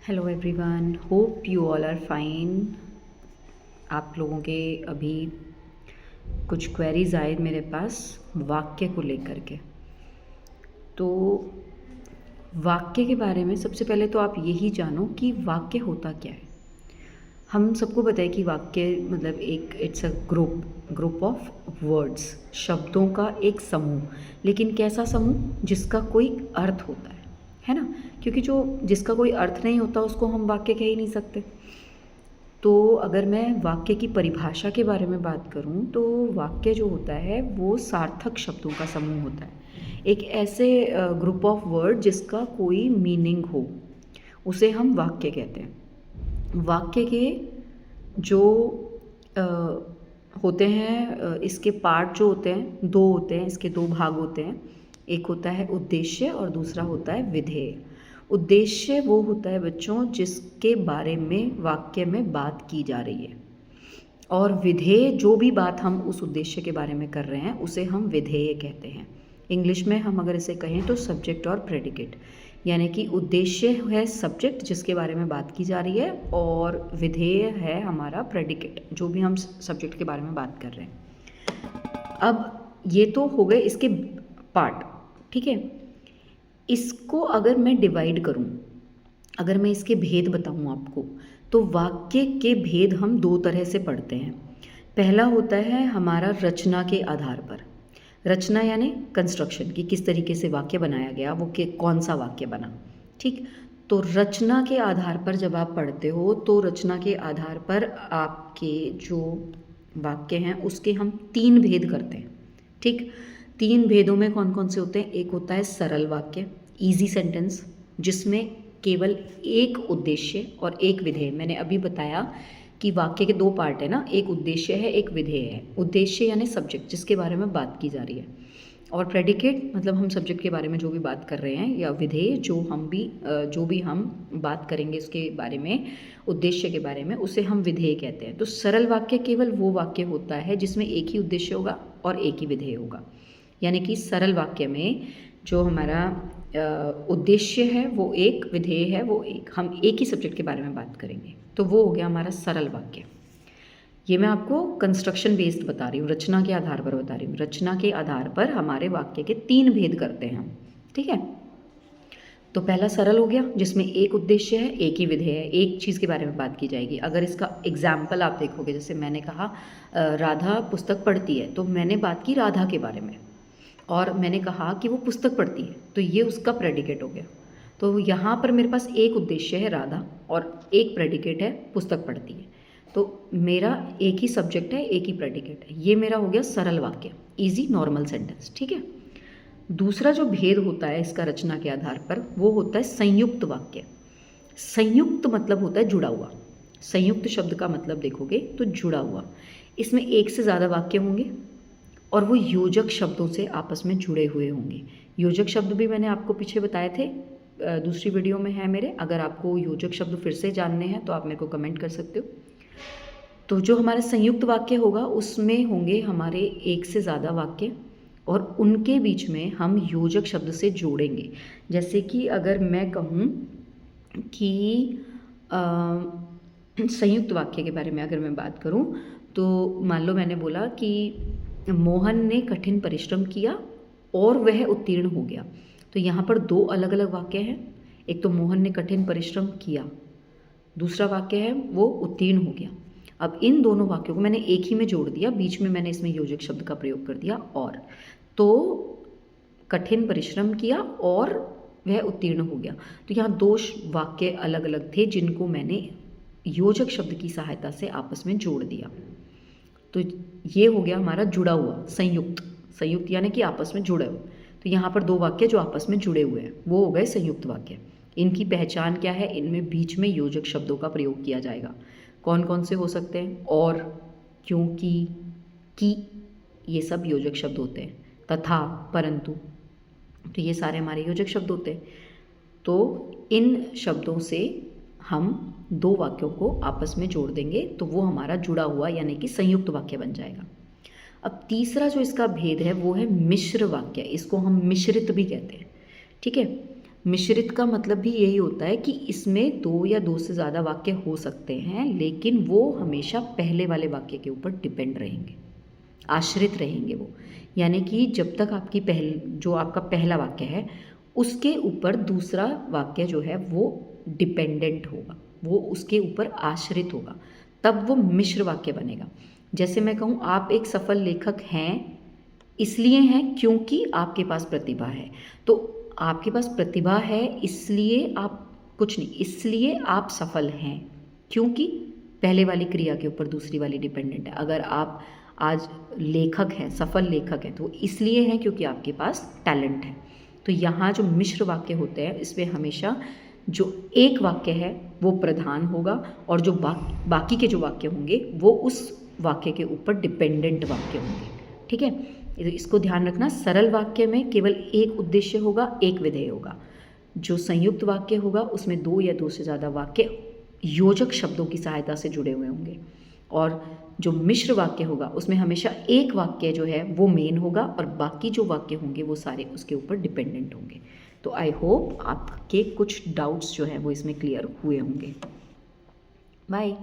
Hello everyone, hope you all are fine. आप लोगों के अभी कुछ क्वेरीज आए मेरे पास वाक्य को लेकर के। तो वाक्य के बारे में सबसे पहले तो आप यही जानो कि वाक्य होता क्या है। हम सबको पता है कि वाक्य मतलब it's a group of words, शब्दों का एक समूह। लेकिन कैसा समूह? जिसका कोई अर्थ होता है ना। क्योंकि जिसका कोई अर्थ नहीं होता उसको हम वाक्य कह ही नहीं सकते। तो अगर मैं वाक्य की परिभाषा के बारे में बात करूं तो वाक्य जो होता है वो सार्थक शब्दों का समूह होता है। एक ऐसे ग्रुप ऑफ वर्ड जिसका कोई मीनिंग हो, उसे हम वाक्य कहते हैं। वाक्य के जो अ, होते हैं, इसके पार्ट जो होते हैं दो होते हैं, इसके दो भाग होते हैं। एक होता है उद्देश्य और दूसरा होता है विधेय। उद्देश्य वो होता है बच्चों जिसके बारे में वाक्य में बात की जा रही है, और विधेय जो भी बात हम उस उद्देश्य के बारे में कर रहे हैं उसे हम विधेय कहते हैं। इंग्लिश में हम अगर इसे कहें तो सब्जेक्ट और प्रेडिकेट, यानी कि उद्देश्य है सब्जेक्ट जिसके बारे में बात की जा रही है, और विधेय है हमारा प्रेडिकेट जो भी हम सब्जेक्ट के बारे में बात कर रहे हैं। अब ये तो हो गए इसके पार्ट, ठीक है। इसको अगर मैं डिवाइड करूं, अगर मैं इसके भेद बताऊं आपको, तो वाक्य के भेद हम दो तरह से पढ़ते हैं। पहला होता है हमारा रचना के आधार पर। रचना यानी कंस्ट्रक्शन, की किस तरीके से वाक्य बनाया गया, वो के कौन सा वाक्य बना, ठीक। तो रचना के आधार पर जब आप पढ़ते हो तो रचना के आधार पर आपके जो वाक्य हैं उसके हम तीन भेद करते हैं, ठीक। तीन भेदों में कौन कौन से होते हैं? एक होता है सरल वाक्य, इजी सेंटेंस, जिसमें केवल एक उद्देश्य और एक विधेय। मैंने अभी बताया कि वाक्य के दो पार्ट है ना, एक उद्देश्य है एक विधेय है। उद्देश्य यानी सब्जेक्ट जिसके बारे में बात की जा रही है, और प्रेडिकेट मतलब हम सब्जेक्ट के बारे में जो भी बात कर रहे हैं, या विधेय जो भी हम बात करेंगे उसके बारे में, उद्देश्य के बारे में, उसे हम विधेय कहते हैं। तो सरल वाक्य केवल वो वाक्य होता है जिसमें एक ही उद्देश्य होगा और एक ही विधेय होगा। यानी कि सरल वाक्य में जो हमारा उद्देश्य है वो एक, विधेय है वो एक, हम एक ही सब्जेक्ट के बारे में बात करेंगे, तो वो हो गया हमारा सरल वाक्य। ये मैं आपको कंस्ट्रक्शन बेस्ड बता रही हूँ, रचना के आधार पर बता रही हूँ। रचना के आधार पर हमारे वाक्य के तीन भेद करते हैं हम, ठीक है। तो पहला सरल हो गया जिसमें एक उद्देश्य है एक ही विधेय है, एक चीज़ के बारे में बात की जाएगी। अगर इसका एग्जाम्पल आप देखोगे, जैसे मैंने कहा राधा पुस्तक पढ़ती है, तो मैंने बात की राधा के बारे में, और मैंने कहा कि वो पुस्तक पढ़ती है, तो ये उसका प्रेडिकेट हो गया। तो यहाँ पर मेरे पास एक उद्देश्य है राधा और एक प्रेडिकेट है पुस्तक पढ़ती है, तो मेरा एक ही सब्जेक्ट है एक ही प्रेडिकेट है। ये मेरा हो गया सरल वाक्य, इजी नॉर्मल सेंटेंस, ठीक है। दूसरा जो भेद होता है इसका रचना के आधार पर, वो होता है संयुक्त वाक्य। संयुक्त मतलब होता है जुड़ा हुआ। संयुक्त शब्द का मतलब देखोगे तो जुड़ा हुआ। इसमें एक से ज़्यादा वाक्य होंगे और वो योजक शब्दों से आपस में जुड़े हुए होंगे। योजक शब्द भी मैंने आपको पीछे बताए थे, दूसरी वीडियो में है मेरे। अगर आपको योजक शब्द फिर से जानने हैं तो आप मेरे को कमेंट कर सकते हो। तो जो हमारा संयुक्त वाक्य होगा उसमें होंगे हमारे एक से ज़्यादा वाक्य, और उनके बीच में हम योजक शब्द से जोड़ेंगे। जैसे कि अगर मैं कहूँ कि संयुक्त वाक्य के बारे में अगर मैं बात करूँ, तो मान लो मैंने बोला कि मोहन ने कठिन परिश्रम किया और वह उत्तीर्ण हो गया। तो यहाँ पर दो अलग अलग वाक्य हैं। एक तो मोहन ने कठिन परिश्रम किया, दूसरा वाक्य है वो उत्तीर्ण हो गया। अब इन दोनों वाक्यों को मैंने एक ही में जोड़ दिया, बीच में मैंने इसमें योजक शब्द का प्रयोग कर दिया। और तो कठिन परिश्रम किया और वह उत्तीर्ण हो गया। तो यहाँ दो वाक्य अलग अलग थे जिनको मैंने योजक शब्द की सहायता से आपस में जोड़ दिया। तो ये हो गया हमारा जुड़ा हुआ संयुक्त। संयुक्त यानी कि आपस में जुड़े हुए। तो यहाँ पर दो वाक्य जो आपस में जुड़े हुए हैं वो हो गए संयुक्त वाक्य। इनकी पहचान क्या है? इनमें बीच में योजक शब्दों का प्रयोग किया जाएगा। कौन कौन से हो सकते हैं? और, क्योंकि, कि, ये सब योजक शब्द होते हैं। तथा, परंतु, तो ये सारे हमारे योजक शब्द होते हैं। तो इन शब्दों से हम दो वाक्यों को आपस में जोड़ देंगे तो वो हमारा जुड़ा हुआ यानी कि संयुक्त वाक्य बन जाएगा। अब तीसरा जो इसका भेद है वो है मिश्र वाक्य। इसको हम मिश्रित भी कहते हैं, ठीक है। मिश्रित का मतलब भी यही होता है कि इसमें दो या दो से ज़्यादा वाक्य हो सकते हैं, लेकिन वो हमेशा पहले वाले वाक्य के ऊपर डिपेंड रहेंगे, आश्रित रहेंगे वो। यानी कि जब तक आपकी जो आपका पहला वाक्य है उसके ऊपर दूसरा वाक्य जो है वो डिपेंडेंट होगा, वो उसके ऊपर आश्रित होगा, तब वो मिश्र वाक्य बनेगा। जैसे मैं कहूँ आप एक सफल लेखक हैं, इसलिए हैं क्योंकि आपके पास प्रतिभा है। तो आपके पास प्रतिभा है इसलिए आप कुछ नहीं, इसलिए आप सफल हैं, क्योंकि पहले वाली क्रिया के ऊपर दूसरी वाली डिपेंडेंट है। अगर आप आज लेखक हैं, सफल लेखक हैं, तो इसलिए हैं क्योंकि आपके पास टैलेंट है। तो यहाँ जो मिश्र वाक्य होते हैं इसमें हमेशा जो एक वाक्य है वो प्रधान होगा और जो बाकी के जो वाक्य होंगे वो उस वाक्य के ऊपर डिपेंडेंट वाक्य होंगे। ठीक है, इसको ध्यान रखना। सरल वाक्य में केवल एक उद्देश्य होगा, एक विधेय होगा। जो संयुक्त वाक्य होगा उसमें दो या दो से ज़्यादा वाक्य योजक शब्दों की सहायता से जुड़े हुए होंगे, और जो मिश्र वाक्य होगा उसमें हमेशा एक वाक्य जो है वो मेन होगा और बाकी जो वाक्य होंगे वो सारे उसके ऊपर डिपेंडेंट होंगे। तो आई होप आपके कुछ डाउट्स जो हैं वो इसमें क्लियर हुए होंगे। बाय।